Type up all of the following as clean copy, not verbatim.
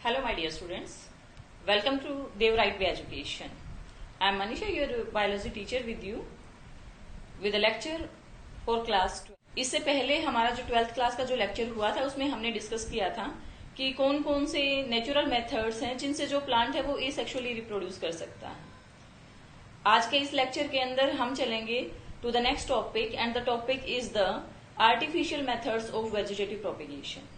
Hello my dear students, welcome to Dev Right Way Education. I am Manisha, your biology teacher with you with a lecture for class 12. इससे पहले हमारा जो 12th class का जो lecture हुआ था उसमें हमने डिस्कस किया था कि कौन कौन से नेचुरल मेथड्स हैं जिनसे जो प्लांट है वो एसेक्सुअली रिप्रोड्यूस कर सकता है। आज के इस लेक्चर के अंदर हम चलेंगे to the next topic and the topic is the artificial methods of vegetative propagation.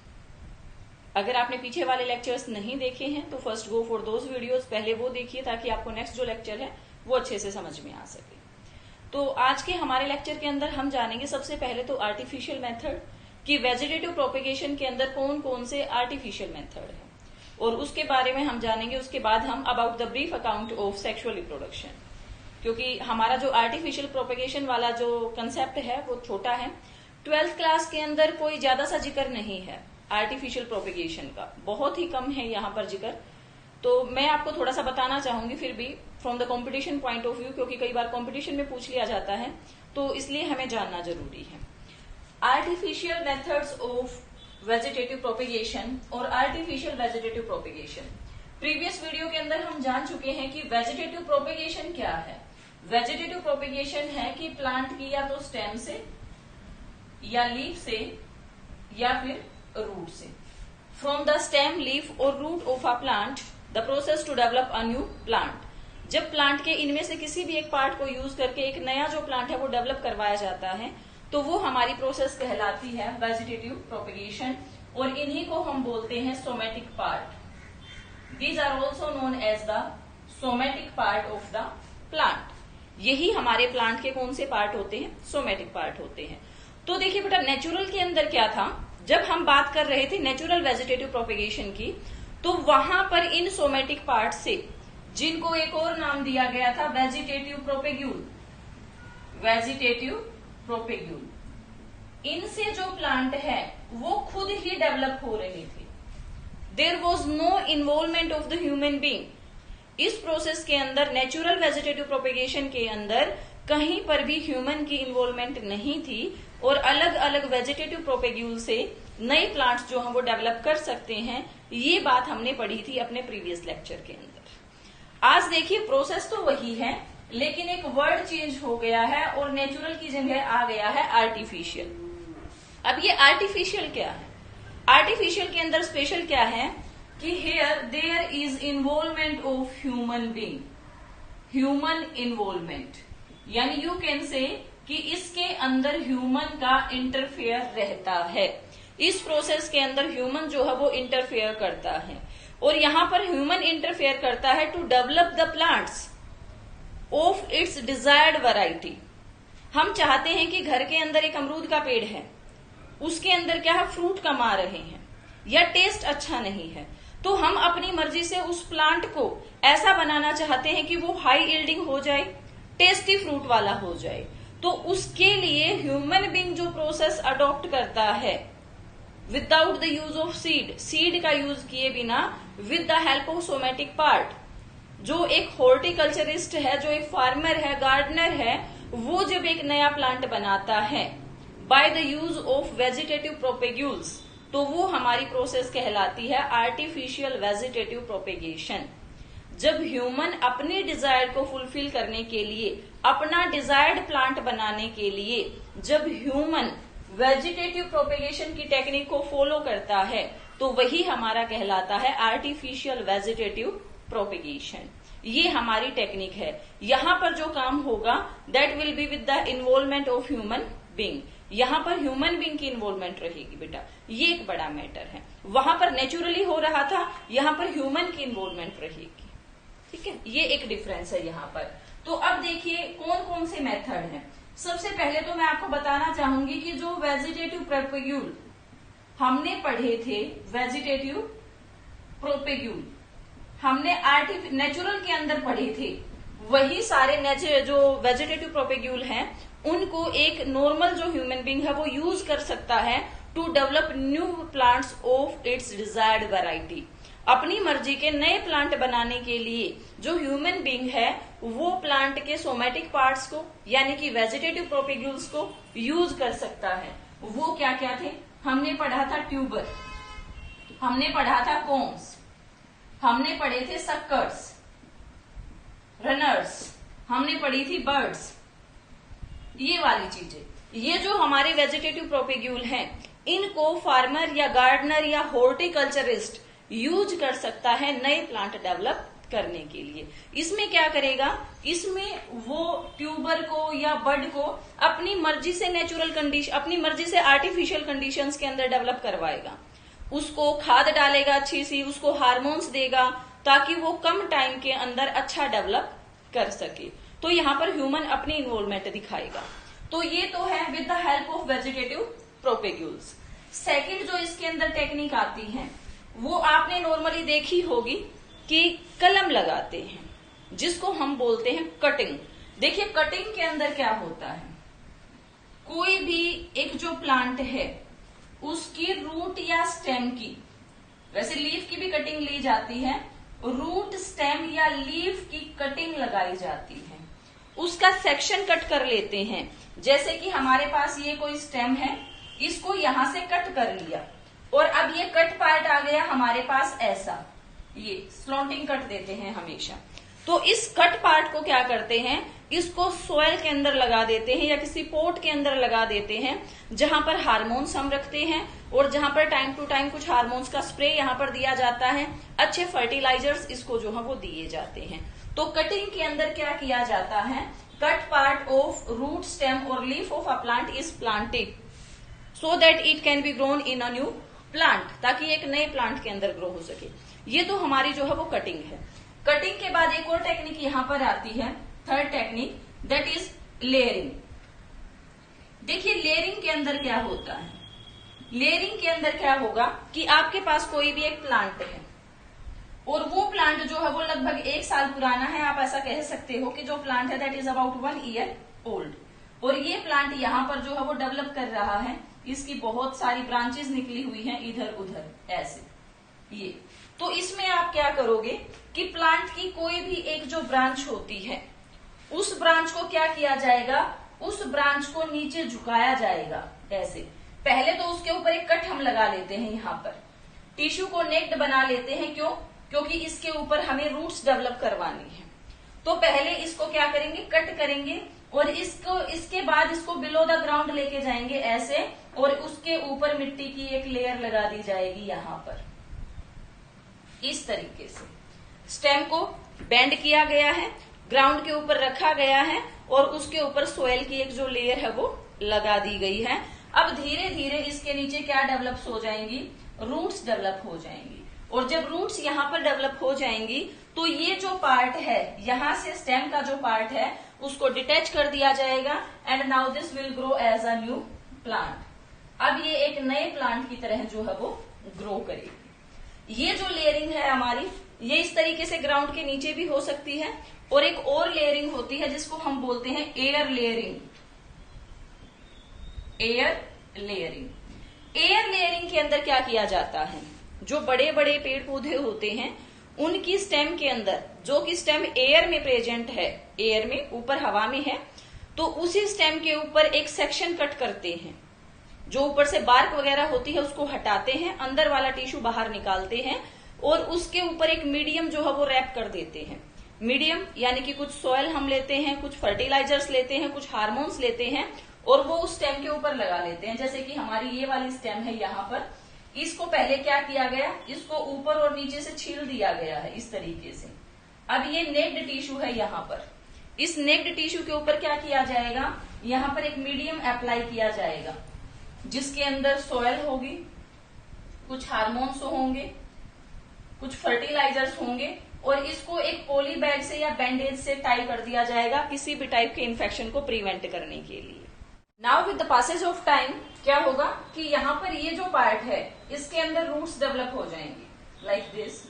अगर आपने पीछे वाले लेक्चर्स नहीं देखे हैं तो first go for those videos, पहले वो देखिए ताकि आपको नेक्स्ट जो लेक्चर है वो अच्छे से समझ में आ सके। तो आज के हमारे लेक्चर के अंदर हम जानेंगे सबसे पहले तो आर्टिफिशियल मेथड कि वेजिटेटिव प्रोपेगेशन के अंदर कौन कौन से आर्टिफिशियल मेथड है और उसके बारे में हम जानेंगे। उसके बाद हम about the brief account of sexual reproduction, क्योंकि हमारा जो आर्टिफिशियल प्रोपेगेशन वाला जो कंसेप्ट है वो छोटा है। 12th क्लास के अंदर कोई ज्यादा सा जिक्र नहीं है आर्टिफिशियल प्रोपेगेशन का, बहुत ही कम है यहाँ पर जिक्र। तो मैं आपको थोड़ा सा बताना चाहूंगी फिर भी from the competition point of view, क्योंकि कई बार कंपटीशन में पूछ लिया जाता है तो इसलिए हमें जानना जरूरी है। Artificial methods of vegetative propagation और artificial vegetative propagation, previous video के अंदर हम जान चुके हैं कि वेजिटेटिव प्रोपेगेशन क्या है। वेजिटेटिव प्रोपेगेशन है कि प्लांट की या तो स्टेम से या लीफ से या फिर रूट से, फ्रॉम द स्टेम, लीफ और root of a plant the process to develop a new plant. जब प्लांट के इनमें से किसी भी एक पार्ट को यूज करके एक नया जो प्लांट है वो डेवलप करवाया जाता है तो वो हमारी प्रोसेस कहलाती है वेजिटेटिव प्रोपेगेशन, और इन्हीं को हम बोलते हैं somatic part. These are also known as the somatic part of the plant. यही हमारे प्लांट के कौन से पार्ट होते हैं? सोमेटिक पार्ट होते हैं। तो देखिए बेटा, नेचुरल के अंदर क्या था, जब हम बात कर रहे थे नेचुरल वेजिटेटिव प्रोपेगेशन की, तो वहां पर इन सोमेटिक पार्ट से, जिनको एक और नाम दिया गया था वेजिटेटिव प्रोपेग्यूल, वेजिटेटिव प्रोपेग्यूल, इनसे जो प्लांट है वो खुद ही डेवलप हो रहे थे। There was no involvement of the human being. इस प्रोसेस के अंदर, नेचुरल वेजिटेटिव प्रोपेगेशन के अंदर कहीं पर भी ह्यूमन की इन्वॉल्वमेंट नहीं थी और अलग अलग वेजिटेटिव प्रोपेग्यूल से नए प्लांट्स जो हम वो डेवलप कर सकते हैं। ये बात हमने पढ़ी थी अपने प्रीवियस लेक्चर के अंदर। आज देखिए प्रोसेस तो वही है लेकिन एक वर्ड चेंज हो गया है और नेचुरल की जगह आ गया है आर्टिफिशियल। अब ये आर्टिफिशियल क्या है? आर्टिफिशियल के अंदर स्पेशल क्या है कि here there is involvement of human being, human involvement, यानी यू कैन से कि इसके अंदर ह्यूमन का इंटरफेयर रहता है। इस प्रोसेस के अंदर ह्यूमन जो है वो इंटरफेयर करता है, और यहां पर ह्यूमन इंटरफेयर करता है to develop the plants of its desired variety. हम चाहते हैं कि घर के अंदर एक अमरूद का पेड़ है, उसके अंदर क्या है, फ्रूट कम आ रहे हैं या टेस्ट अच्छा नहीं है, तो हम अपनी मर्जी से उस प्लांट को ऐसा बनाना चाहते हैं कि वो हाई यील्डिंग हो जाए, टेस्टी फ्रूट वाला हो जाए। तो उसके लिए ह्यूमन बीइंग जो प्रोसेस अडॉप्ट करता है without the use of seed, seed का यूज किए बिना, with the help of somatic part, जो एक हॉर्टिकल्चरिस्ट है, जो एक फार्मर है, गार्डनर है, वो जब एक नया प्लांट बनाता है by the use of vegetative propagules, तो वो हमारी प्रोसेस कहलाती है आर्टिफिशियल वेजिटेटिव प्रोपेगेशन। जब ह्यूमन अपनी डिजायर को फुलफिल करने के लिए, अपना डिजायर्ड प्लांट बनाने के लिए, जब ह्यूमन वेजिटेटिव प्रोपेगेशन की टेक्निक को फॉलो करता है तो वही हमारा कहलाता है आर्टिफिशियल वेजिटेटिव प्रोपेगेशन। ये हमारी टेक्निक है। यहां पर जो काम होगा that will be with the involvement of human being. यहां पर ह्यूमन बीइंग की इन्वॉल्वमेंट रहेगी बेटा, ये एक बड़ा मैटर है। वहां पर नेचुरली हो रहा था, यहां पर ह्यूमन की इन्वॉल्वमेंट रहेगी। ठीक है, ये एक डिफरेंस है यहाँ पर। तो अब देखिए कौन कौन से मेथड हैं। सबसे पहले तो मैं आपको बताना चाहूंगी कि जो वेजिटेटिव प्रोपेग्यूल हमने पढ़े थे, वेजिटेटिव प्रोपेग्यूल हमने नेचुरल के अंदर पढ़े थे, वही सारे जो वेजिटेटिव प्रोपेग्यूल हैं उनको एक नॉर्मल जो ह्यूमन बीइंग है वो यूज कर सकता है to develop new plants of its desired variety. अपनी मर्जी के नए प्लांट बनाने के लिए जो ह्यूमन बीइंग है वो प्लांट के सोमेटिक पार्ट्स को, यानी कि वेजिटेटिव प्रोपेग्यूल्स को यूज कर सकता है। वो क्या क्या थे? हमने पढ़ा था ट्यूबर, हमने पढ़ा था कोम्स, हमने पढ़े थे सक्कर्स, रनर्स, हमने पढ़ी थी बर्ड्स, ये वाली चीजें। ये जो हमारे वेजिटेटिव प्रोपेग्यूल हैं, इनको फार्मर या गार्डनर या हॉर्टिकल्चरिस्ट यूज कर सकता है नए प्लांट डेवलप करने के लिए। इसमें क्या करेगा, इसमें वो ट्यूबर को या बड को अपनी मर्जी से नेचुरल कंडीशन, अपनी मर्जी से आर्टिफिशियल कंडीशंस के अंदर डेवलप करवाएगा। उसको खाद डालेगा अच्छी सी, उसको हार्मोन्स देगा ताकि वो कम टाइम के अंदर अच्छा डेवलप कर सके। तो यहाँ पर ह्यूमन अपनी इन्वॉल्वमेंट दिखाएगा। तो ये तो है with the help of vegetative propagules. Second जो इसके अंदर टेक्निक आती है वो आपने नॉर्मली देखी होगी कि कलम लगाते हैं, जिसको हम बोलते हैं कटिंग। देखिए कटिंग के अंदर क्या होता है, कोई भी एक जो प्लांट है उसकी रूट या स्टेम की, वैसे लीफ की भी कटिंग ली जाती है, रूट स्टेम या लीफ की कटिंग लगाई जाती है। उसका सेक्शन कट कर लेते हैं। जैसे कि हमारे पास ये कोई स्टेम है, इसको यहां से कट कर लिया और अब ये कट पार्ट आ गया हमारे पास ऐसा, ये स्लॉन्टिंग कट देते हैं हमेशा। तो इस कट पार्ट को क्या करते हैं, इसको सोयल के अंदर लगा देते हैं या किसी पोट के अंदर लगा देते हैं जहां पर हार्मोन्स हम रखते हैं और जहां पर टाइम टू टाइम कुछ हार्मोन्स का स्प्रे यहां पर दिया जाता है, अच्छे फर्टिलाइजर्स इसको जो है वो दिए जाते हैं। तो कटिंग के अंदर क्या किया जाता है, cut part of root stem और leaf of a plant is planted so that it can be grown in a new plant, ताकि एक नए प्लांट के अंदर ग्रो हो सके। ये तो हमारी जो है वो कटिंग है। कटिंग के बाद एक और टेक्निक यहां पर आती है, third technique, that is layering. देखिए लेयरिंग के अंदर क्या होता है, लेयरिंग के अंदर क्या होगा कि आपके पास कोई भी एक प्लांट है और वो प्लांट जो है वो लगभग 1 साल पुराना है। आप ऐसा कह सकते हो कि जो प्लांट है that is about 1 year old, और ये प्लांट यहाँ पर जो है वो डेवलप कर रहा है, इसकी बहुत सारी ब्रांचेस निकली हुई हैं इधर उधर ऐसे ये। तो इसमें आप क्या करोगे कि प्लांट की कोई भी एक जो ब्रांच होती है उस ब्रांच को क्या किया जाएगा, उस ब्रांच को नीचे झुकाया जाएगा ऐसे। पहले तो उसके ऊपर एक कट हम लगा लेते हैं, यहाँ पर टिश्यू को नेक्ड बना लेते हैं। क्यों? क्योंकि इसके ऊपर हमें रूट्स डेवलप करवानी है। तो पहले इसको क्या करेंगे, कट करेंगे और इसके बाद इसको बिलो द ग्राउंड लेके जाएंगे ऐसे, और उसके ऊपर मिट्टी की एक लेयर लगा दी जाएगी यहाँ पर इस तरीके से। स्टेम को बेंड किया गया है, ग्राउंड के ऊपर रखा गया है और उसके ऊपर सोयल की एक जो लेयर है वो लगा दी गई है। अब धीरे धीरे इसके नीचे क्या डेवलप हो जाएंगी, रूट्स डेवलप हो जाएंगी। और जब रूट्स यहाँ पर डेवलप हो जाएंगी तो ये जो पार्ट है, यहाँ से स्टेम का जो पार्ट है उसको डिटैच कर दिया जाएगा and now this will grow as a new plant. अब ये एक नए प्लांट की तरह जो है वो ग्रो करेगी। ये जो लेयरिंग है हमारी, ये इस तरीके से ग्राउंड के नीचे भी हो सकती है, और एक और लेयरिंग होती है जिसको हम बोलते हैं air layering. Air layering, air layering के अंदर क्या किया जाता है, जो बड़े बड़े पेड़ पौधे होते हैं उनकी स्टेम के अंदर, जो कि स्टेम एयर में प्रेजेंट है, एयर में ऊपर हवा में है, तो उसी स्टेम के ऊपर एक सेक्शन कट करते हैं। जो ऊपर से बार्क वगैरह होती है उसको हटाते हैं, अंदर वाला टिश्यू बाहर निकालते हैं और उसके ऊपर एक मीडियम जो है वो रैप कर देते हैं। मीडियम यानी कि कुछ सॉयल हम लेते हैं, कुछ फर्टिलाइजर्स लेते हैं, कुछ हार्मोन्स लेते हैं और वो उस स्टेम के ऊपर लगा लेते हैं। जैसे कि हमारी ये वाली स्टेम है, यहाँ पर इसको पहले क्या किया गया, इसको ऊपर और नीचे से छील दिया गया है इस तरीके से। अब ये नेक्ड टिश्यू है यहाँ पर, इस नेक्ड टिश्यू के ऊपर क्या किया जाएगा, यहाँ पर एक मीडियम अप्लाई किया जाएगा जिसके अंदर सॉयल होगी, कुछ हार्मोन्स होंगे, कुछ फर्टिलाइजर्स होंगे, और इसको एक पॉली बैग से या बैंडेज से टाई कर दिया जाएगा किसी भी टाइप के इन्फेक्शन को प्रिवेंट करने के लिए। Now with the passage of time क्या होगा कि यहाँ पर ये जो पार्ट है इसके अंदर रूट्स डेवलप हो जाएंगे लाइक दिस,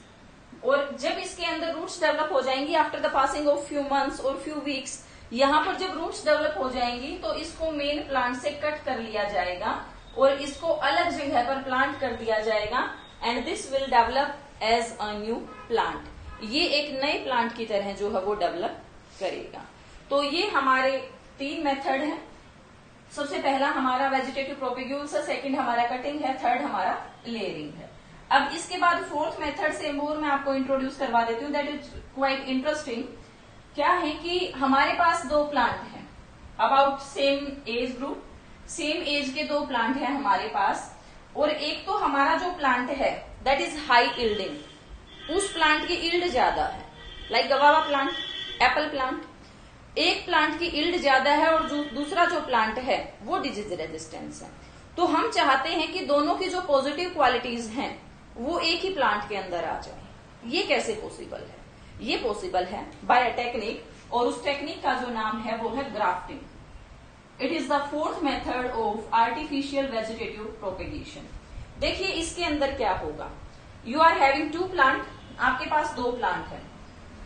और जब इसके अंदर रूट्स डेवलप हो जाएंगी after the passing of few months और फ्यू वीक्स, यहाँ पर जब रूट्स डेवलप हो जाएंगी तो इसको मेन प्लांट से कट कर लिया जाएगा और इसको अलग जगह पर प्लांट कर दिया जाएगा and this will develop as a new plant. ये एक नए प्लांट की तरह जो है वो डेवलप करेगा। तो ये हमारे 3 मेथड है। सबसे पहला हमारा वेजिटेटिव प्रोपेग्यूल्स है, सेकंड हमारा कटिंग है, थर्ड हमारा लेयरिंग है। अब इसके बाद फोर्थ मेथड से मोर मैं आपको इंट्रोड्यूस करवा देती हूँ, दैट इज क्वाइट इंटरेस्टिंग। क्या है कि हमारे पास दो प्लांट हैं about same age group, same age के दो प्लांट हैं हमारे पास, और एक तो हमारा जो प्लांट है दैट इज हाई यील्डिंग, उस प्लांट की यील्ड ज्यादा है, लाइक गवावा प्लांट, एप्पल प्लांट। एक प्लांट की यील्ड ज्यादा है और दूसरा जो प्लांट है वो डिजीज रेजिस्टेंस है। तो हम चाहते हैं कि दोनों की जो पॉजिटिव क्वालिटीज हैं वो एक ही प्लांट के अंदर आ जाए। ये कैसे पॉसिबल है? ये पॉसिबल है बाय अ टेक्निक, और उस टेक्निक का जो नाम है वो है grafting. It is the fourth method of artificial vegetative propagation. देखिए इसके अंदर क्या होगा, you are having two plant, आपके पास दो प्लांट है,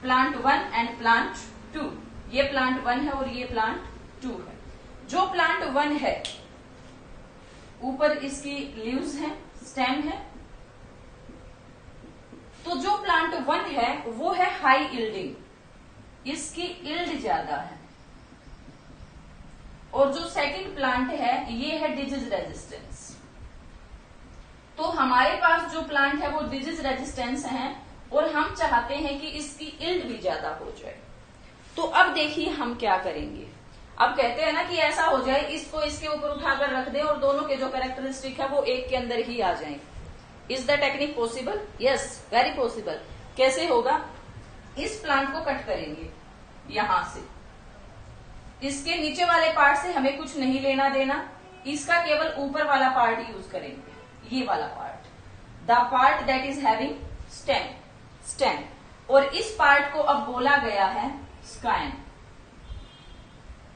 प्लांट 1 एंड प्लांट 2। ये प्लांट 1 है और ये प्लांट 2 है। जो प्लांट 1 है ऊपर इसकी लीव्स है, स्टेम है, तो जो प्लांट 1 है वो है हाई यील्डिंग, इसकी यील्ड ज्यादा है, और जो सेकंड प्लांट है ये है डिजीज रेजिस्टेंस। तो हमारे पास जो प्लांट है वो डिजीज रेजिस्टेंस है और हम चाहते हैं कि इसकी यील्ड भी ज्यादा हो जाए। तो अब देखिए हम क्या करेंगे। अब कहते हैं ना कि ऐसा हो जाए, इसको इसके ऊपर उठाकर रख दें और दोनों के जो कैरेक्टरिस्टिक है वो एक के अंदर ही आ जाएं। Is the technique possible? Yes, very possible. कैसे होगा? इस प्लांट को कट करेंगे यहां से, इसके नीचे वाले पार्ट से हमें कुछ नहीं लेना देना, इसका केवल ऊपर वाला पार्ट यूज करेंगे, ये वाला part, the part that is having stem. और इस पार्ट को अब बोला गया है स्काइन,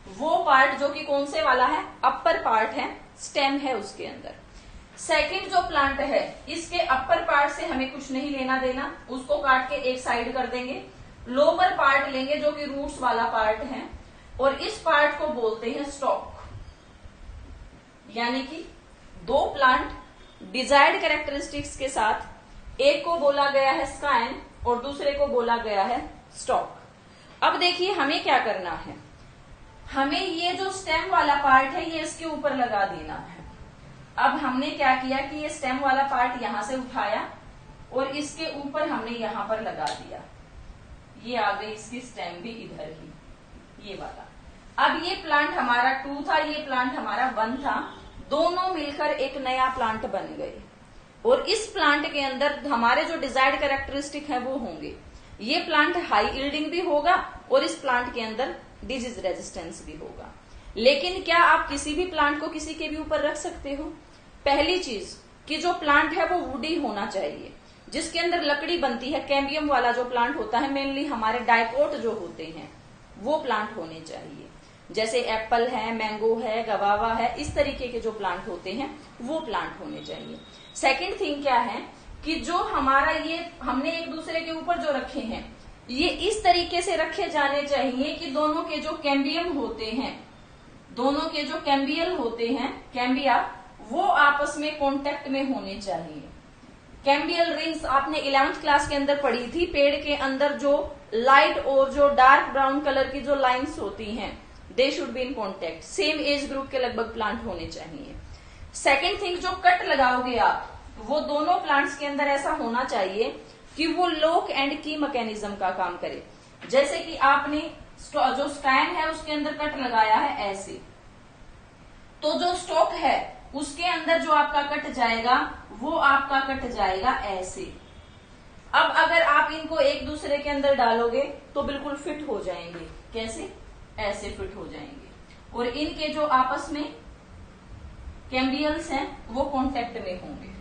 वो पार्ट जो कि कौन से वाला है, अपर पार्ट है, स्टेम है उसके अंदर। सेकंड जो प्लांट है इसके अपर पार्ट से हमें कुछ नहीं लेना देना, उसको काट के एक साइड कर देंगे, लोअर पार्ट लेंगे जो कि रूट्स वाला पार्ट है, और इस पार्ट को बोलते हैं स्टॉक। यानी कि दो प्लांट डिजायर्ड कैरेक्टरिस्टिक्स के साथ, एक को बोला गया है स्काइन और दूसरे को बोला गया है स्टॉक। अब देखिए हमें क्या करना है, हमें ये जो स्टेम वाला पार्ट है ये इसके ऊपर लगा देना है। अब हमने क्या किया कि ये स्टेम वाला पार्ट यहां से उठाया और इसके ऊपर हमने यहां पर लगा दिया, ये आ गई इसकी स्टेम भी इधर ही, ये वाला। अब ये प्लांट हमारा 2 था, ये प्लांट हमारा 1 था, दोनों मिलकर एक नया प्लांट बन गए, और इस प्लांट के अंदर हमारे जो डिजायर्ड कैरेक्टरिस्टिक है वो होंगे। ये प्लांट हाई यील्डिंग भी होगा और इस प्लांट के अंदर डिजीज रेजिस्टेंस भी होगा। लेकिन क्या आप किसी भी प्लांट को किसी के भी ऊपर रख सकते हो? पहली चीज कि जो प्लांट है वो वुडी होना चाहिए, जिसके अंदर लकड़ी बनती है, कैम्बियम वाला जो प्लांट होता है, मेनली हमारे डाइकोट जो होते हैं वो प्लांट होने चाहिए। जैसे एप्पल है, मैंगो है, गवावा है, इस तरीके के जो प्लांट होते हैं वो प्लांट होने चाहिए। सेकंड थिंग क्या है कि जो हमारा ये हमने एक दूसरे के ऊपर जो रखे हैं ये इस तरीके से रखे जाने चाहिए कि दोनों के जो कैम्बियम होते हैं, दोनों के जो कैम्बियल होते हैं, कैम्बिया, वो आपस में कांटेक्ट में होने चाहिए। कैम्बियल रिंग्स आपने 11th क्लास के अंदर पढ़ी थी, पेड़ के अंदर जो लाइट और जो डार्क ब्राउन कलर की जो लाइंस होती हैं, they should be in contact. Same age group के लगभग प्लांट होने चाहिए। सेकेंड थिंग, जो कट लगाओगे आप, वो दोनों प्लांट्स के अंदर ऐसा होना चाहिए कि वो लॉक एंड की मैकेनिज्म का काम करे। जैसे कि आपने जो स्टैंड है उसके अंदर कट लगाया है ऐसे, तो जो स्टॉक है उसके अंदर जो आपका कट जाएगा वो आपका कट जाएगा ऐसे। अब अगर आप इनको एक दूसरे के अंदर डालोगे तो बिल्कुल फिट हो जाएंगे। कैसे? ऐसे फिट हो जाएंगे, और इनके जो आपस में कैम्बियल्स हैं वो कांटेक्ट में होंगे,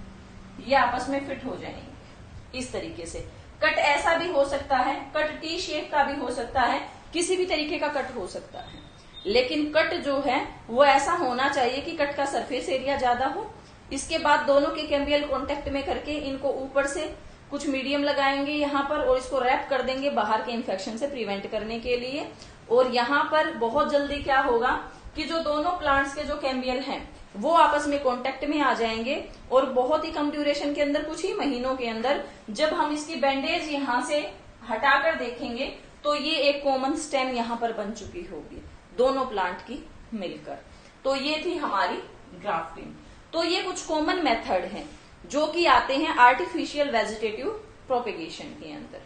ये आपस में फिट हो जाएंगे इस तरीके से। कट ऐसा भी हो सकता है, कट टी शेप का भी हो सकता है, किसी भी तरीके का कट हो सकता है, लेकिन कट जो है वो ऐसा होना चाहिए कि कट का सरफेस एरिया ज्यादा हो। इसके बाद दोनों के कैम्बियल कांटेक्ट में करके इनको ऊपर से कुछ मीडियम लगाएंगे यहाँ पर और इसको रैप कर देंगे बाहर के इन्फेक्शन से प्रिवेंट करने के लिए। और यहाँ पर बहुत जल्दी क्या होगा कि जो दोनों प्लांट्स के जो कैम्बियल हैं वो आपस में कांटेक्ट में आ जाएंगे, और बहुत ही कम ड्यूरेशन के अंदर, कुछ ही महीनों के अंदर, जब हम इसकी बैंडेज यहाँ से हटाकर देखेंगे तो ये एक कॉमन स्टेम यहाँ पर बन चुकी होगी दोनों प्लांट की मिलकर। तो ये थी हमारी ग्राफ्टिंग। तो ये कुछ कॉमन मेथड हैं जो कि आते हैं आर्टिफिशियल वेजिटेटिव प्रोपेगेशन के अंदर।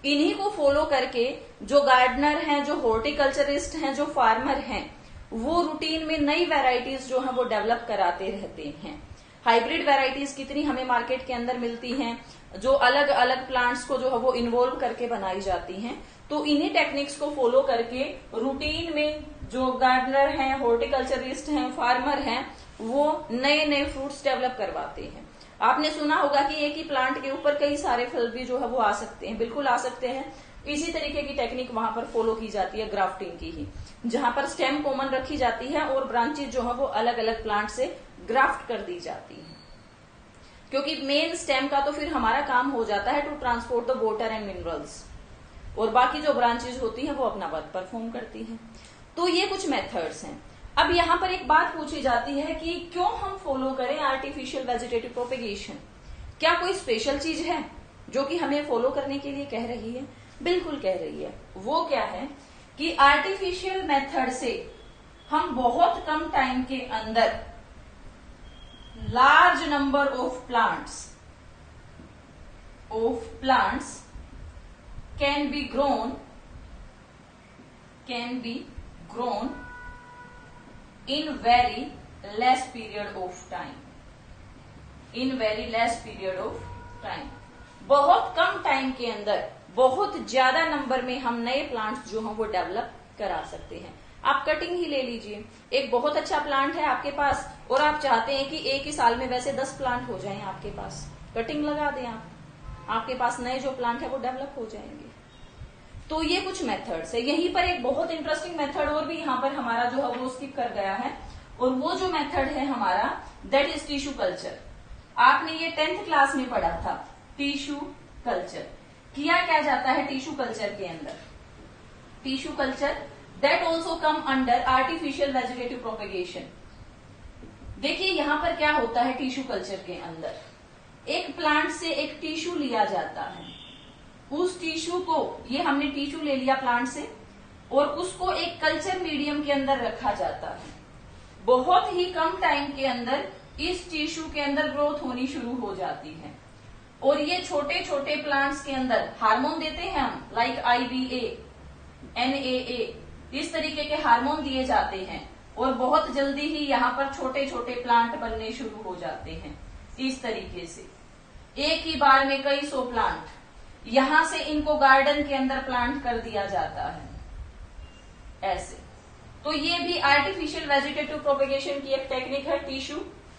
इन्हीं को फॉलो करके जो गार्डनर हैं, जो हॉर्टिकल्चरिस्ट हैं, जो फार्मर हैं, वो रूटीन में नई वैरायटीज जो है वो डेवलप कराते रहते हैं। हाइब्रिड वैरायटीज कितनी हमें मार्केट के अंदर मिलती हैं, जो अलग अलग प्लांट्स को जो है वो इन्वॉल्व करके बनाई जाती हैं। तो इन्हीं टेक्निक्स को फॉलो करके रूटीन में जो गार्डनर हैं, हॉर्टिकल्चरिस्ट हैं, फार्मर हैं, वो नए नए फ्रूट्स डेवलप करवाते हैं। आपने सुना होगा कि एक ही प्लांट के ऊपर कई सारे फल भी जो है वो आ सकते हैं। बिल्कुल आ सकते हैं। इसी तरीके की टेक्निक वहां पर फॉलो की जाती है ग्राफ्टिंग की ही, जहां पर स्टेम कॉमन रखी जाती है और ब्रांचेज जो है वो अलग अलग प्लांट से ग्राफ्ट कर दी जाती है। क्योंकि मेन स्टेम का तो फिर हमारा काम हो जाता है to transport the water and minerals, और बाकी जो ब्रांचेज होती हैं वो अपना वर्क परफॉर्म करती हैं। तो ये कुछ मेथड्स हैं। अब यहाँ पर एक बात पूछी जाती है कि क्यों हम फॉलो करें आर्टिफिशियल वेजिटेटिव प्रोपेगेशन? क्या कोई स्पेशल चीज है जो कि हमें फॉलो करने के लिए कह रही है? बिल्कुल कह रही है। वो क्या है कि आर्टिफिशियल मेथड से हम बहुत कम टाइम के अंदर large number of plants can be grown in very less period of time. बहुत कम टाइम के अंदर बहुत ज्यादा नंबर में हम नए प्लांट्स जो हैं वो डेवलप करा सकते हैं। आप कटिंग ही ले लीजिए, एक बहुत अच्छा प्लांट है आपके पास और आप चाहते हैं कि एक ही साल में वैसे 10 प्लांट हो जाएं आपके पास, कटिंग लगा दें आपके पास नए जो प्लांट है वो डेवलप हो जाएंगे। तो ये कुछ मेथड्स है। यहीं पर एक बहुत इंटरेस्टिंग मेथड और भी यहाँ पर हमारा जो है वो स्किप कर गया है, और वो जो मेथड है हमारा दैट इज टिश्यू कल्चर। आपने ये 10th क्लास में पढ़ा था। टिश्यू कल्चर किया क्या जाता है टिश्यू कल्चर के अंदर? Tissue culture that also come under artificial vegetative propagation. देखिए यहाँ पर क्या होता है टिश्यू कल्चर के अंदर, एक प्लांट से एक टिश्यू लिया जाता है, उस टिश्यू को, ये हमने टिश्यू ले लिया प्लांट से, और उसको एक कल्चर मीडियम के अंदर रखा जाता है। बहुत ही कम टाइम के अंदर इस टिश्यू के अंदर ग्रोथ होनी शुरू हो जाती है, और ये छोटे छोटे प्लांट्स के अंदर हार्मोन देते हैं हम, लाइक IBA, NAA, इस तरीके के हार्मोन दिए जाते हैं, और बहुत जल्दी ही यहाँ पर छोटे छोटे प्लांट बनने शुरू हो जाते हैं। इस तरीके से एक ही बार में कई 100 प्लांट, यहां से इनको गार्डन के अंदर प्लांट कर दिया जाता है ऐसे। तो ये भी आर्टिफिशियल वेजिटेटिव प्रोपेगेशन की एक टेक्निक है, टिश्यू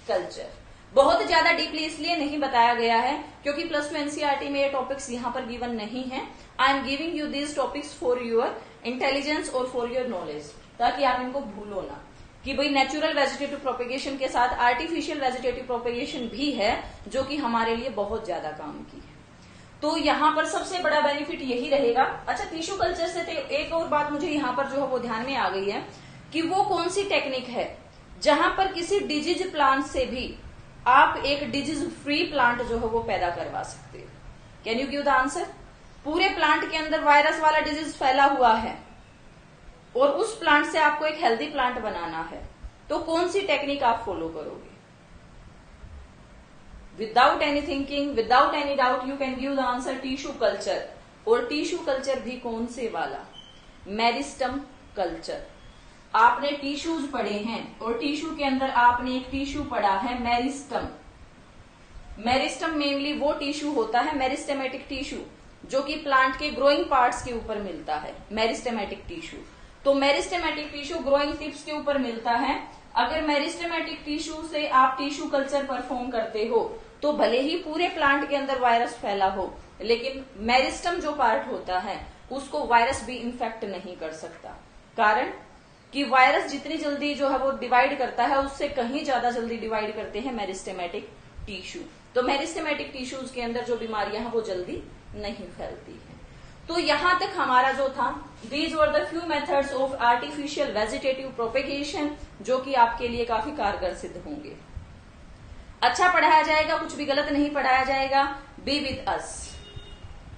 कल्चर। बहुत ज्यादा डीपली इसलिए नहीं बताया गया है क्योंकि +2 NCERT में ये टॉपिक्स यहाँ पर गिवन नहीं है। I am giving you these topics for your intelligence और फॉर योर नॉलेज, ताकि आप इनको भूलो ना कि भाई नेचुरल वेजिटेटिव प्रोपेगेशन के साथ आर्टिफिशियल वेजिटेटिव प्रोपेगेशन भी है जो कि हमारे लिए बहुत ज्यादा काम की है। तो यहाँ पर सबसे बड़ा बेनिफिट यही रहेगा। अच्छा, टिश्यू कल्चर से एक और बात मुझे यहाँ पर जो है वो ध्यान में आ गई है कि वो कौन सी टेक्निक है जहां पर किसी डिजीज प्लांट से भी आप एक डिजीज फ्री प्लांट जो है वो पैदा करवा सकते हो। Can you give the answer? पूरे प्लांट के अंदर वायरस वाला डिजीज फैला हुआ है और उस प्लांट से आपको एक हेल्दी प्लांट बनाना है, तो कौन सी टेक्निक आप फॉलो करोगे? Without any thinking, without any doubt you can give the answer tissue culture. और टिश्यू कल्चर भी कौन से वाला? Meristem culture. आपने टिश्यूज पढ़े हैं और टिश्यू के अंदर आपने एक टिश्यू पढ़ा है मेरिस्टम। मेरिस्टम मेनली वो टिश्यू होता है, मेरिस्टेमेटिक टिश्यू, जो कि प्लांट के ग्रोइंग पार्ट्स के ऊपर मिलता है, मेरिस्टेमेटिक टिश्यू। तो मेरिस्टेमेटिक टिश्यू ग्रोइंग टिप्स के ऊपर मिलता है। अगर मेरिस्टेमेटिक टिश्यू से आप टिश्यू कल्चर परफॉर्म करते हो तो भले ही पूरे प्लांट के अंदर वायरस फैला हो, लेकिन मेरिस्टम जो पार्ट होता है उसको वायरस भी इन्फेक्ट नहीं कर सकता। कारण कि वायरस जितनी जल्दी जो है वो डिवाइड करता है उससे कहीं ज्यादा जल्दी डिवाइड करते हैं मेरिस्टेमेटिक टिश्यू। तो मेरिस्टेमेटिक टिश्यूज के अंदर जो बीमारियां हैं वो जल्दी नहीं फैलती है। तो यहां तक हमारा जो था, these were the few methods of artificial vegetative propagation, जो कि आपके लिए काफी कारगर सिद्ध होंगे। अच्छा पढ़ाया जाएगा, कुछ भी गलत नहीं पढ़ाया जाएगा। बी विद अस।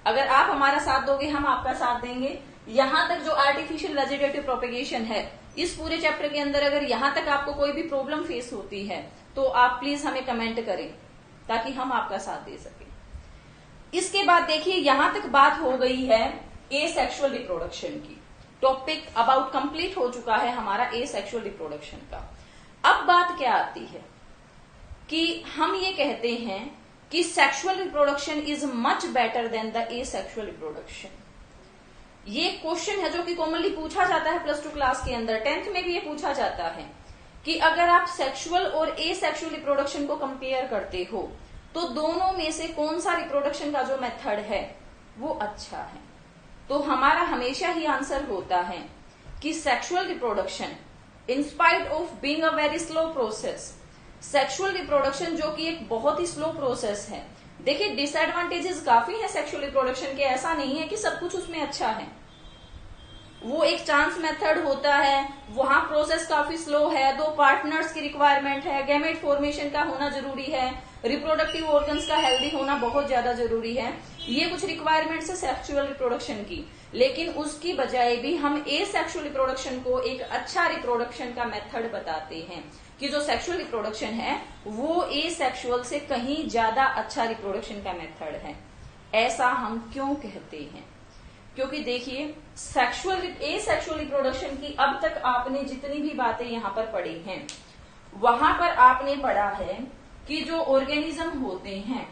अगर आप हमारा साथ दोगे हम आपका साथ देंगे। यहां तक जो आर्टिफिशियल वेजिटेटिव प्रोपेगेशन है, इस पूरे चैप्टर के अंदर अगर यहां तक आपको कोई भी प्रॉब्लम फेस होती है तो आप प्लीज हमें कमेंट करें। ताकि हम आपका साथ दे सके। इसके बाद देखिए यहां तक बात हो गई है एसेक्सुअल रिप्रोडक्शन की। टॉपिक अबाउट कंप्लीट हो चुका है हमारा एसेक्सुअल रिप्रोडक्शन का। अब बात क्या आती है कि हम ये कहते हैं कि sexual reproduction is much better than the asexual reproduction. ये क्वेश्चन है जो कि कॉमनली पूछा जाता है +2 क्लास के अंदर, 10th में भी ये पूछा जाता है कि अगर आप सेक्सुअल और एसेक्सुअल रिप्रोडक्शन को कंपेयर करते हो तो दोनों में से कौन सा रिप्रोडक्शन का जो मेथड है वो अच्छा है। तो हमारा हमेशा ही आंसर होता है कि sexual reproduction in spite of being a very slow process, sexual reproduction जो कि एक बहुत ही स्लो प्रोसेस है। देखिए डिसएडवांटेजेस काफी है सेक्सुअल रिप्रोडक्शन के, ऐसा नहीं है कि सब कुछ उसमें अच्छा है। वो एक चांस मेथड होता है, वहां प्रोसेस काफी स्लो है, 2 पार्टनर्स की रिक्वायरमेंट है, गैमेट फॉर्मेशन का होना जरूरी है, रिप्रोडक्टिव ऑर्गन्स का हेल्दी होना बहुत ज्यादा जरूरी है। ये कुछ रिक्वायरमेंट्स है सेक्सुअल रिप्रोडक्शन की, लेकिन उसकी बजाय भी हम एसेक्सुअल रिप्रोडक्शन को एक अच्छा रिप्रोडक्शन का मेथड बताते हैं कि जो सेक्सुअल रिप्रोडक्शन है वो एसेक्सुअल से कहीं ज्यादा अच्छा रिप्रोडक्शन का मेथड है। ऐसा हम क्यों कहते हैं? क्योंकि देखिए एसेक्सुअल रिप्रोडक्शन की अब तक आपने जितनी भी बातें यहां पर पढ़ी हैं वहां पर आपने पढ़ा है कि जो ऑर्गेनिज्म होते हैं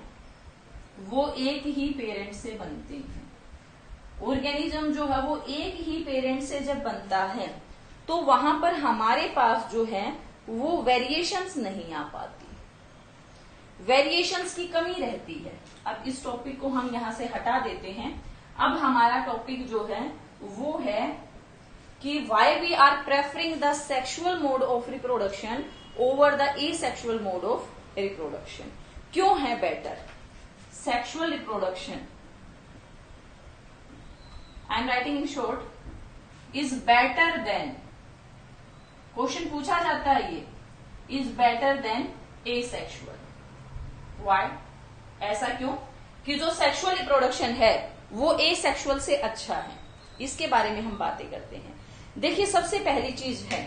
वो एक ही पेरेंट से बनते हैं। ऑर्गेनिज्म जो है वो एक ही पेरेंट से जब बनता है तो वहां पर हमारे पास जो है वो वेरिएशंस नहीं आ पाती, वेरिएशंस की कमी रहती है। अब इस टॉपिक को हम यहां से हटा देते हैं। अब हमारा टॉपिक जो है वो है कि why we are preferring the sexual mode of reproduction over the asexual mode of reproduction. क्यों है better sexual reproduction? I am writing in short is better than, question पूछा जाता है ये, is better than asexual. Why? ऐसा क्यों कि जो सेक्सुअल रिप्रोडक्शन है वो एसेक्सुअल से अच्छा है। इसके बारे में हम बातें करते हैं। देखिए सबसे पहली चीज है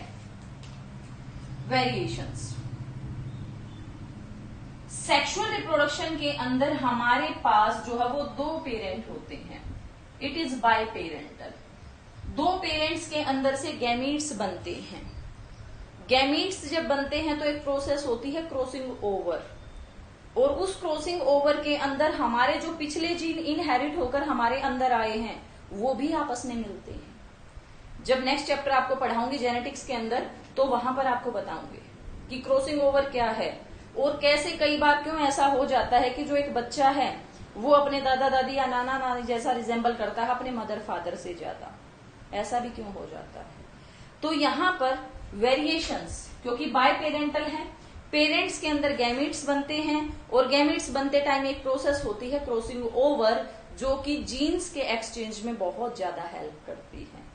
वेरिएशंस। सेक्सुअल रिप्रोडक्शन के अंदर हमारे पास जो है वो 2 पेरेंट होते हैं, it is by parental. 2 parents के अंदर से गैमीट्स बनते हैं। गैमीट्स जब बनते हैं तो एक प्रोसेस होती है क्रॉसिंग ओवर, और उस क्रॉसिंग ओवर के अंदर हमारे जो पिछले जीन इनहेरिट होकर हमारे अंदर आए हैं वो भी आपस में मिलते हैं। जब नेक्स्ट चैप्टर आपको पढ़ाऊंगी जेनेटिक्स के अंदर तो वहां पर आपको बताऊंगी कि क्रॉसिंग ओवर क्या है और कैसे कई बार क्यों ऐसा हो जाता है कि जो एक बच्चा है वो अपने दादा दादी या नाना नानी जैसा रिजेंबल करता है अपने मदर फादर से ज्यादा। ऐसा भी क्यों हो जाता है? तो यहां पर वेरिएशंस क्योंकि बाय पेरेंटल है, पेरेंट्स के अंदर गैमेट्स बनते हैं और गैमेट्स बनते टाइम एक प्रोसेस होती है क्रॉसिंग ओवर जो कि जीन्स के एक्सचेंज में बहुत ज्यादा हेल्प करती है।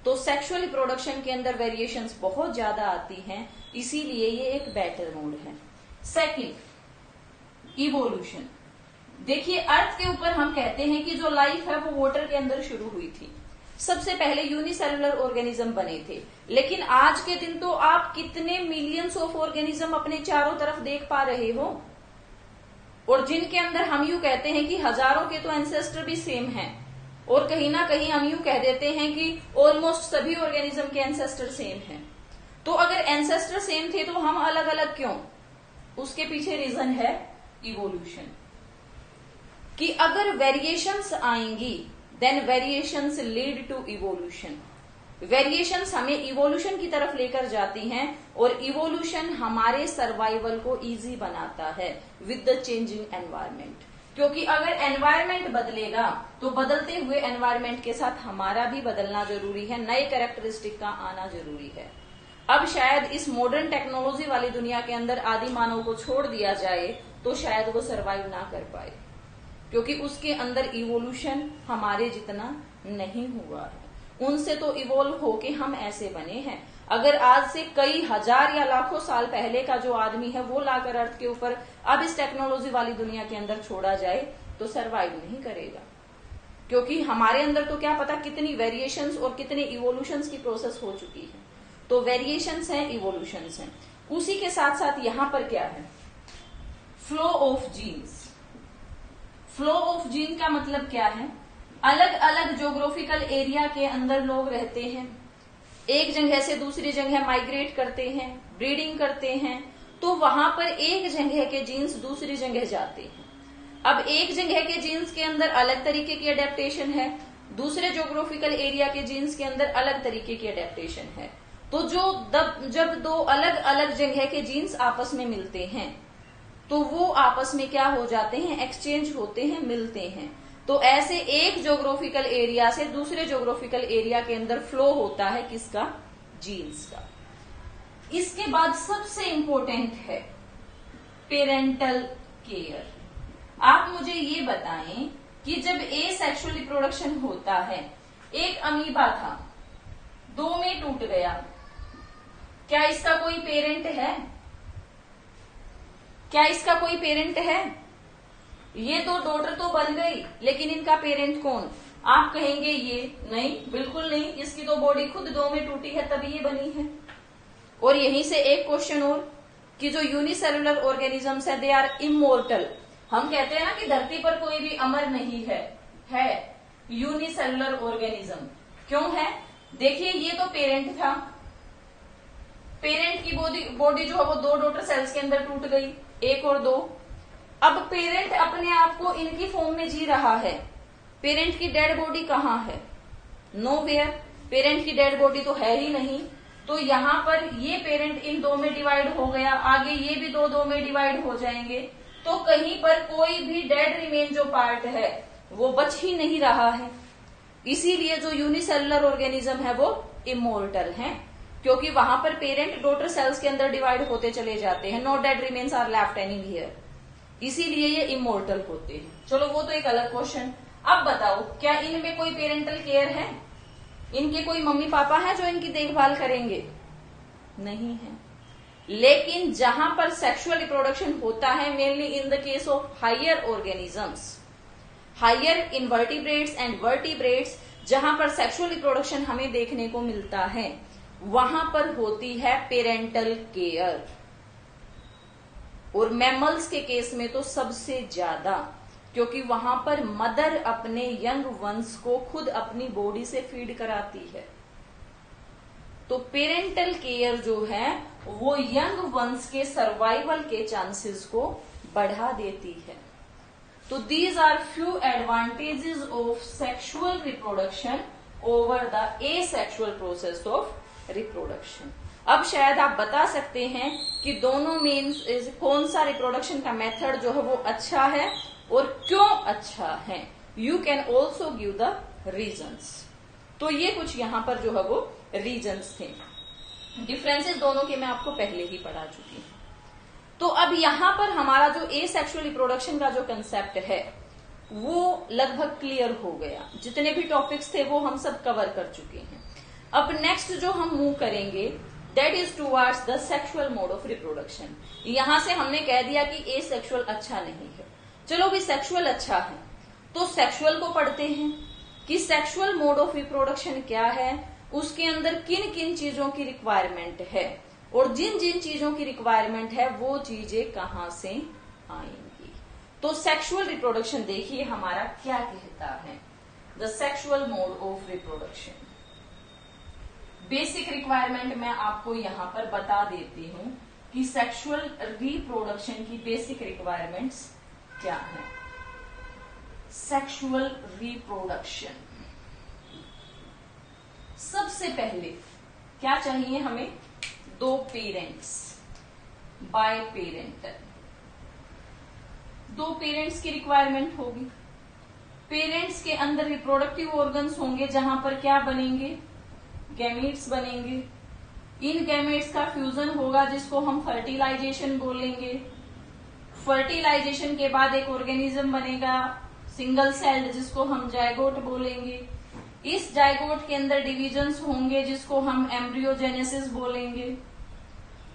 तो सेक्सुअल रिप्रोडक्शन के अंदर वेरिएशंस बहुत ज्यादा आती हैं, इसीलिए ये एक बेटर मोड है। Second evolution. देखिए अर्थ के ऊपर हम कहते हैं कि जो लाइफ है वो वाटर के अंदर शुरू हुई थी। सबसे पहले यूनिसेलुलर ऑर्गेनिज्म बने थे, लेकिन आज के दिन तो आप कितने मिलियंस ऑफ ऑर्गेनिज्म अपने चारों तरफ देख पा रहे हो, और जिनके अंदर हम यूं कहते हैं कि हजारों के तो एंसेस्टर भी सेम हैं, और कहीं ना कहीं हम यूं कह देते हैं कि ऑलमोस्ट सभी ऑर्गेनिज्म के एंसेस्टर सेम हैं। तो अगर एंसेस्टर सेम थे तो हम अलग अलग क्यों? उसके पीछे रीजन है इवोल्यूशन, कि अगर वेरिएशंस आएंगी then variations lead to evolution. Variations हमें इवोल्यूशन की तरफ लेकर जाती हैं और इवोल्यूशन हमारे सर्वाइवल को इजी बनाता है विद द चेंजिंग एनवायरमेंट। क्योंकि अगर एनवायरमेंट बदलेगा तो बदलते हुए एनवायरमेंट के साथ हमारा भी बदलना जरूरी है, नए कैरेक्टरिस्टिक का आना जरूरी है। अब शायद इस मॉडर्न टेक्नोलॉजी वाली दुनिया के अंदर आदि मानव को छोड़ दिया जाए तो शायद वो सरवाइव ना कर पाए, क्योंकि उसके अंदर इवोल्यूशन हमारे जितना नहीं हुआ है। उनसे तो इवोल्व होके हम ऐसे बने हैं। अगर आज से कई हजार या लाखों साल पहले का जो आदमी है वो लाकर अर्थ के ऊपर अब इस टेक्नोलॉजी वाली दुनिया के अंदर छोड़ा जाए तो सरवाइव नहीं करेगा, क्योंकि हमारे अंदर तो क्या पता कितनी वेरिएशंस और कितने इवोल्यूशंस की प्रोसेस हो चुकी है। तो वेरिएशंस हैं, इवोल्यूशंस हैं। उसी के साथ साथ यहां पर क्या है, flow of genes. Flow of gene का मतलब क्या है? अलग अलग ज्योग्राफिकल एरिया के अंदर लोग रहते हैं, एक जगह से दूसरी जगह माइग्रेट करते हैं, ब्रीडिंग करते हैं, तो वहां पर एक जगह के जीन्स दूसरी जगह जाते हैं। अब एक जगह के जीन्स के अंदर अलग तरीके की अडेप्टेशन है, दूसरे ज्योग्राफिकल एरिया के जीन्स के अंदर अलग तरीके की अडेप्टेशन है। तो जब दो अलग अलग जगह के जीन्स आपस में मिलते हैं तो वो आपस में क्या हो जाते हैं? एक्सचेंज होते हैं, मिलते हैं। तो ऐसे एक ज्योग्राफिकल एरिया से दूसरे ज्योग्राफिकल एरिया के अंदर फ्लो होता है किसका? जीन्स का। इसके बाद सबसे इंपॉर्टेंट है पेरेंटल केयर। आप मुझे ये बताएं कि जब एसेक्सुअल रिप्रोडक्शन होता है, एक अमीबा था, 2 में टूट गया, क्या इसका कोई पेरेंट है? क्या इसका कोई पेरेंट है? ये तो डॉटर तो बन गई, लेकिन इनका पेरेंट कौन? आप कहेंगे ये नहीं, बिल्कुल नहीं, इसकी तो बॉडी खुद 2 में टूटी है तभी ये बनी है। और यहीं से एक क्वेश्चन और कि जो यूनिसेलुलर ऑर्गेनिजम्स है दे आर इमोर्टल। हम कहते हैं ना कि धरती पर कोई भी अमर नहीं है यूनिसेलुलर ऑर्गेनिज्म। क्यों है? देखिए ये तो पेरेंट था, पेरेंट की बॉडी जो है वो 2 डॉटर सेल्स के अंदर टूट गई, 1 और 2। अब पेरेंट अपने आप को इनकी फॉर्म में जी रहा है, पेरेंट की डेड बॉडी कहाँ है? नोवेयर। पेरेंट की डेड बॉडी तो है ही नहीं, तो यहाँ पर ये पेरेंट इन 2 में डिवाइड हो गया, आगे ये भी 2 में डिवाइड हो जाएंगे, तो कहीं पर कोई भी डेड रिमेन जो पार्ट है वो बच ही नहीं रहा है। इसीलिए जो यूनिसेलुलर ऑर्गेनिज्म है वो इमोर्टल है, क्योंकि वहां पर पेरेंट डॉटर सेल्स के अंदर डिवाइड होते चले जाते हैं, no dead remains are left any here, इसीलिए ये इमोर्टल होते हैं। चलो वो तो एक अलग क्वेश्चन। अब बताओ क्या इनमें कोई पेरेंटल केयर है? इनके कोई मम्मी पापा है जो इनकी देखभाल करेंगे? नहीं है। लेकिन जहां पर सेक्सुअल रिप्रोडक्शन होता है, mainly in the case of higher organisms, higher invertebrates and vertebrates, जहां पर सेक्सुअल रिप्रोडक्शन हमें देखने को मिलता है, वहां पर होती है पेरेंटल केयर। और मैमल्स के केस में तो सबसे ज्यादा, क्योंकि वहां पर मदर अपने यंग वंस को खुद अपनी बॉडी से फीड कराती है। तो पेरेंटल केयर जो है वो यंग वंस के सर्वाइवल के चांसेस को बढ़ा देती है। तो these are few advantages of sexual reproduction over the asexual process of reproduction. अब शायद आप बता सकते हैं कि दोनों में कौन सा रिप्रोडक्शन का मेथड जो है वो अच्छा है और क्यों अच्छा है। You can also give the reasons. तो ये कुछ यहां पर जो है वो रीजंस थे। डिफरेंसेस दोनों के मैं आपको पहले ही पढ़ा चुकी हूं। तो अब यहां पर हमारा जो एसेक्सुअल रिप्रोडक्शन का जो कंसेप्ट है वो लगभग क्लियर हो गया। जितने भी टॉपिक्स थे वो हम सब कवर कर चुके हैं। अब नेक्स्ट जो हम मूव करेंगे that is towards the sexual mode of reproduction. यहां से हमने कह दिया कि एसेक्सुअल अच्छा नहीं है, चलो भी सेक्सुअल अच्छा है, तो सेक्सुअल को पढ़ते हैं कि सेक्सुअल मोड ऑफ रिप्रोडक्शन क्या है, उसके अंदर किन किन चीजों की रिक्वायरमेंट है, और जिन जिन चीजों की रिक्वायरमेंट है वो चीजें कहां से आएंगी। तो सेक्सुअल रिप्रोडक्शन देखिए हमारा क्या कहता है। The sexual mode of reproduction, basic requirement मैं आपको यहां पर बता देती हूं कि सेक्सुअल रिप्रोडक्शन की बेसिक रिक्वायरमेंट्स क्या है। सेक्सुअल रिप्रोडक्शन सबसे पहले क्या चाहिए हमें? 2 पेरेंट्स, बाय पेरेंटल। 2 पेरेंट्स की रिक्वायरमेंट होगी। पेरेंट्स के अंदर रिप्रोडक्टिव ऑर्गन्स होंगे जहां पर क्या बनेंगे? गैमेट्स बनेंगे। इन गैमेट्स का फ्यूजन होगा जिसको हम फर्टिलाइजेशन बोलेंगे। फर्टिलाइजेशन के बाद एक ऑर्गेनिज्म बनेगा सिंगल सेल्ड जिसको हम जायगोट बोलेंगे। इस जायगोट के अंदर डिविजन्स होंगे जिसको हम एम्ब्रियोजेनेसिस बोलेंगे।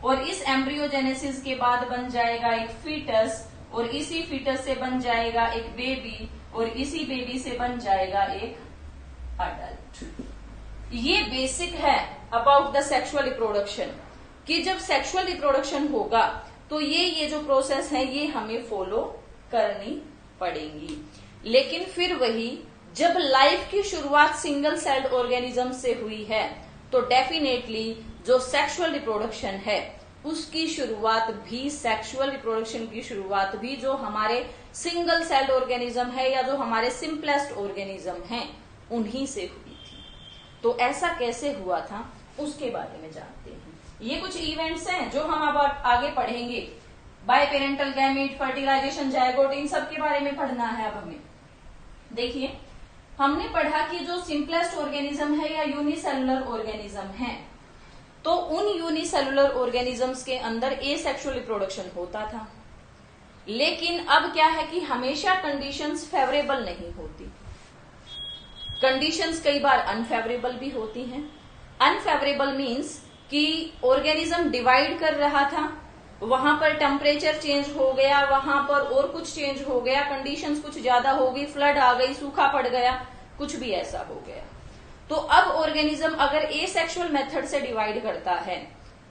और इस एम्ब्रियोजेनेसिस के बाद बन जाएगा एक फीटस, और इसी फीटस से बन जाएगा एक बेबी, और इसी बेबी से बन जाएगा एक अडल्ट। ये बेसिक है अबाउट द सेक्सुअल रिप्रोडक्शन कि जब सेक्सुअल रिप्रोडक्शन होगा तो ये जो प्रोसेस है ये हमें फॉलो करनी पड़ेंगी। लेकिन फिर वही, जब लाइफ की शुरुआत सिंगल सेल्ड ऑर्गेनिज्म से हुई है तो डेफिनेटली जो सेक्सुअल रिप्रोडक्शन है उसकी शुरुआत भी, सेक्सुअल रिप्रोडक्शन की शुरुआत भी जो हमारे सिंगल सेल्ड ऑर्गेनिज्म है या जो हमारे सिंपलेस्ट ऑर्गेनिज्म हैं उन्हीं से हुई थी। तो ऐसा कैसे हुआ था उसके बारे में जानते हैं। ये कुछ इवेंट्स हैं जो हम अब आगे पढ़ेंगे। Biparental gamete, fertilisation, zygote, इन सब के बारे में पढ़ना है अब हमें। देखिए, हमने पढ़ा कि जो सिंपलेस्ट ऑर्गेनिज्म है या यूनिसेलुलर ऑर्गेनिज्म है, तो उन यूनिसेलुलर ऑर्गेनिजम्स के अंदर एसेक्सुअल रिप्रोडक्शन होता था। लेकिन अब क्या है कि हमेशा कंडीशंस फेवरेबल नहीं होती, कंडीशंस कई बार अनफेवरेबल भी होती हैं। अनफेवरेबल मीन्स कि ऑर्गेनिज्म डिवाइड कर रहा था, वहां पर टेम्परेचर चेंज हो गया, वहां पर और कुछ चेंज हो गया, कंडीशंस कुछ ज्यादा हो गई, फ्लड आ गई, सूखा पड़ गया, कुछ भी ऐसा हो गया। तो अब ऑर्गेनिज्म अगर एसेक्सुअल मेथड से डिवाइड करता है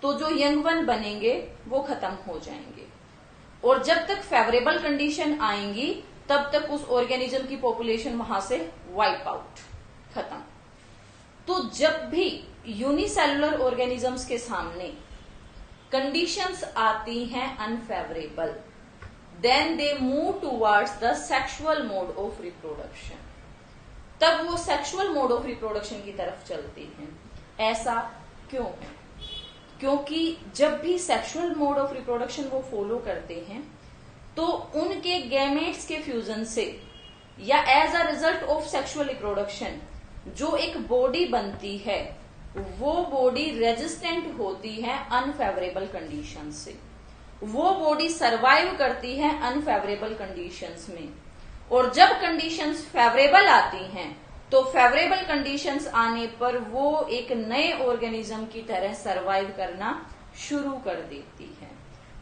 तो जो यंग वन बनेंगे वो खत्म हो जाएंगे, और जब तक फेवरेबल कंडीशन आएंगी तब तक उस ऑर्गेनिज्म की पॉपुलेशन वहां से वाइप आउट, खत्म। तो जब भी यूनिसेलुलर ऑर्गेनिजम्स के सामने कंडीशंस आती हैं unfavourable, then they move towards the sexual mode of reproduction, तब वो सेक्सुअल मोड ऑफ रिप्रोडक्शन की तरफ चलती हैं। ऐसा क्यों है? क्योंकि जब भी सेक्सुअल मोड ऑफ रिप्रोडक्शन वो फॉलो करते हैं तो उनके गैमेट्स के फ्यूजन से या as a result of sexual reproduction जो एक बॉडी बनती है वो बॉडी रेजिस्टेंट होती है अनफेवरेबल कंडीशन से, वो बॉडी सरवाइव करती है अनफेवरेबल कंडीशंस में। और जब कंडीशंस फेवरेबल आती हैं तो फेवरेबल कंडीशंस आने पर वो एक नए ऑर्गेनिज्म की तरह सरवाइव करना शुरू कर देती है।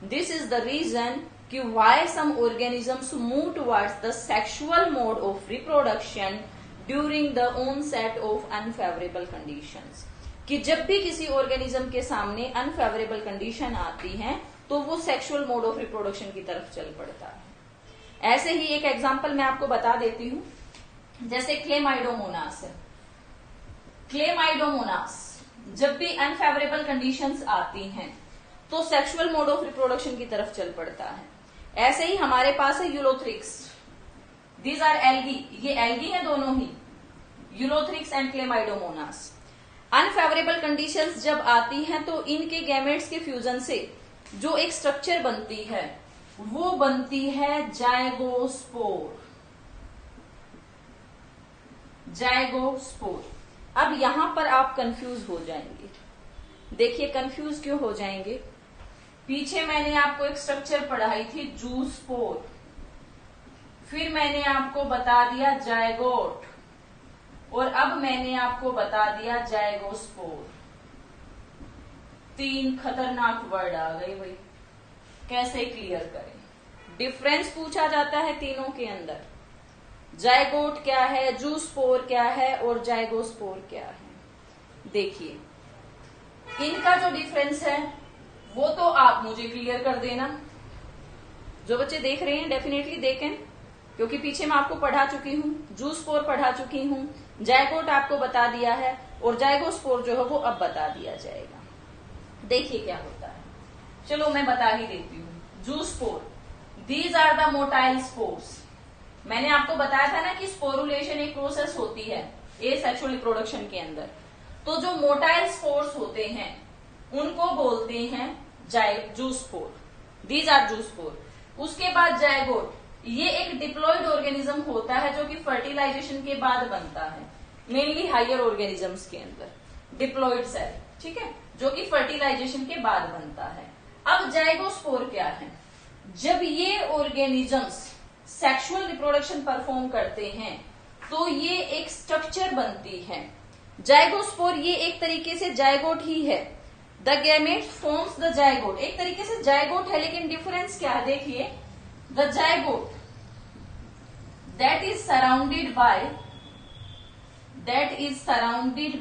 दिस इज द रीजन कि why some organisms move towards the sexual mode of reproduction during the onset of unfavourable conditions, कि जब भी किसी ऑर्गेनिज्म के सामने अनफेवरेबल कंडीशन आती है तो वो सेक्सुअल मोड ऑफ रिप्रोडक्शन की तरफ चल पड़ता है। ऐसे ही एक एग्जांपल मैं आपको बता देती हूं, जैसे क्लेमाइडोमोनास है। क्लेमाइडोमोनास जब भी अनफेवरेबल कंडीशंस आती हैं तो सेक्सुअल मोड ऑफ रिप्रोडक्शन की तरफ चल पड़ता है। ऐसे ही हमारे पास है यूलोथ्रिक्स, दीज आर एल्गी, ये एल्गी है दोनों ही, Ulothrix and Chlamydomonas. Unfavourable conditions जब आती हैं तो इनके गैमेट्स के फ्यूजन से जो एक स्ट्रक्चर बनती है वो बनती है जाइगोस्पोर। जाइगोस्पोर। अब यहां पर आप कंफ्यूज हो जाएंगे। देखिए कंफ्यूज क्यों हो जाएंगे, पीछे मैंने आपको एक स्ट्रक्चर पढ़ाई थी जूस्पोर, फिर मैंने आपको बता दिया जाइगोट, और अब मैंने आपको बता दिया जाइगोस्पोर। 3 खतरनाक वर्ड आ गए भाई, कैसे क्लियर करें? डिफरेंस पूछा जाता है तीनों के अंदर, जाइगोट क्या है, जूस्पोर क्या है और जाइगोस्पोर क्या है। देखिए इनका जो डिफरेंस है वो तो आप मुझे क्लियर कर देना। जो बच्चे देख रहे हैं डेफिनेटली देखें, क्योंकि पीछे मैं आपको पढ़ा चुकी हूं, जूस्पोर पढ़ा चुकी हूं, जाइगोट आपको बता दिया है और जाइगोस्पोर जो है वो अब बता दिया जाएगा। देखिए क्या होता है, चलो मैं बता ही देती हूँ। Zoospore, these are the motile spores. मैंने आपको बताया था ना कि स्पोरुलेशन एक प्रोसेस होती है एसेक्सुअल रिप्रोडक्शन के अंदर, तो जो मोटाइल स्पोर्स होते हैं उनको बोलते हैं जूस्पोर, दीज आर जूस्पोर। उसके बाद जाइगोट, ये एक डिप्लॉइड ऑर्गेनिज्म होता है जो कि फर्टिलाइजेशन के बाद बनता है, मेनली हायर ऑर्गेनिजम्स के अंदर डिप्लॉइड सेल, ठीक है, जो कि फर्टिलाइजेशन के बाद बनता है। अब जाइगोस्पोर क्या है, जब ये ऑर्गेनिजम्स सेक्सुअल रिप्रोडक्शन परफॉर्म करते हैं तो ये एक स्ट्रक्चर बनती है जाइगोस्पोर। ये एक तरीके से जाइगोट ही है, the gametes forms the zygote, एक तरीके से जाइगोट है, लेकिन डिफरेंस क्या है देखिए, the zygote that is surrounded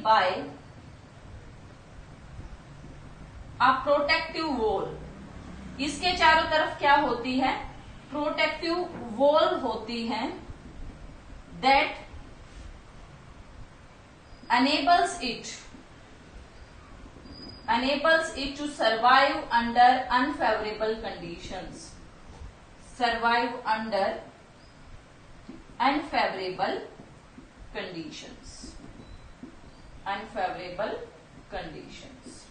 by a protective wall, इसके चारों तरफ क्या होती है? प्रोटेक्टिव वॉल होती है that enables it to survive under unfavorable conditions. Survive under unfavorable conditions. Unfavorable conditions.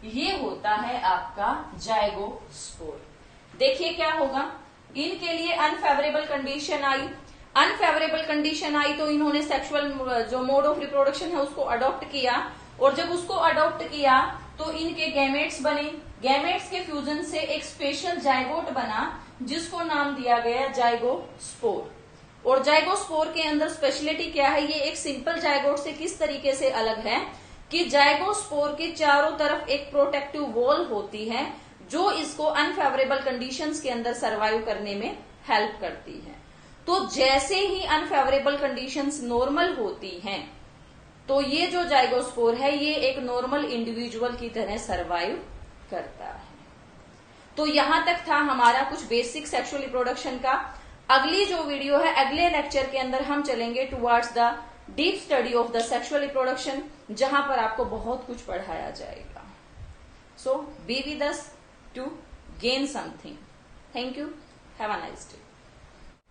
ये होता है आपका जाइगोस्पोर। देखिए क्या होगा, इनके लिए अनफेवरेबल कंडीशन आई। अनफेवरेबल कंडीशन आई तो इन्होंने सेक्सुअल जो मोड ऑफ रिप्रोडक्शन है उसको अडॉप्ट किया, और जब उसको अडॉप्ट किया तो इनके गैमेट्स बने। गैमेट्स के फ्यूजन से एक स्पेशल जाइगोट बना जिसको नाम दिया गया जाइगोस्पोर। और जाइगोस्पोर के अंदर स्पेशलिटी क्या है? ये एक सिंपल जाइगोट से किस तरीके से अलग है कि जाइगोस्पोर के चारों तरफ एक प्रोटेक्टिव वॉल होती है जो इसको अनफेवरेबल कंडीशंस के अंदर सर्वाइव करने में हेल्प करती है। तो जैसे ही अनफेवरेबल कंडीशंस नॉर्मल होती हैं तो ये जो जाइगोस्पोर है ये एक नॉर्मल इंडिविजुअल की तरह सर्वाइव करता है। तो यहां तक था हमारा कुछ बेसिक सेक्सुअल रिप्रोडक्शन का। अगली जो वीडियो है, अगले लेक्चर के अंदर हम चलेंगे towards the deep study of the sexual reproduction, जहां पर आपको बहुत कुछ पढ़ाया जाएगा। So be with us to gain something. Thank you, have a nice day.